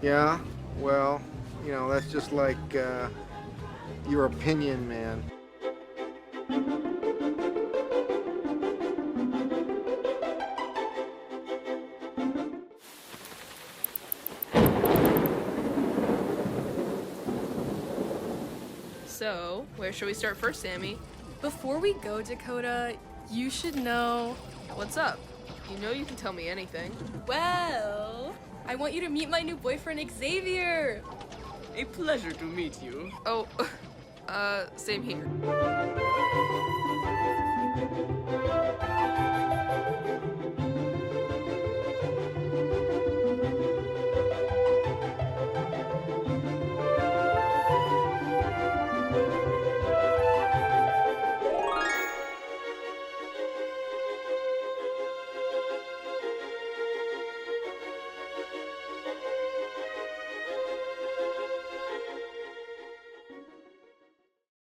Yeah, well, that's just like your opinion, man. So, where should we start first, Sammy? Before we go, Dakota, you should know. What's up? You know you can tell me anything. Well, I want you to meet my new boyfriend, Xavier. A pleasure to meet you. Oh, same here.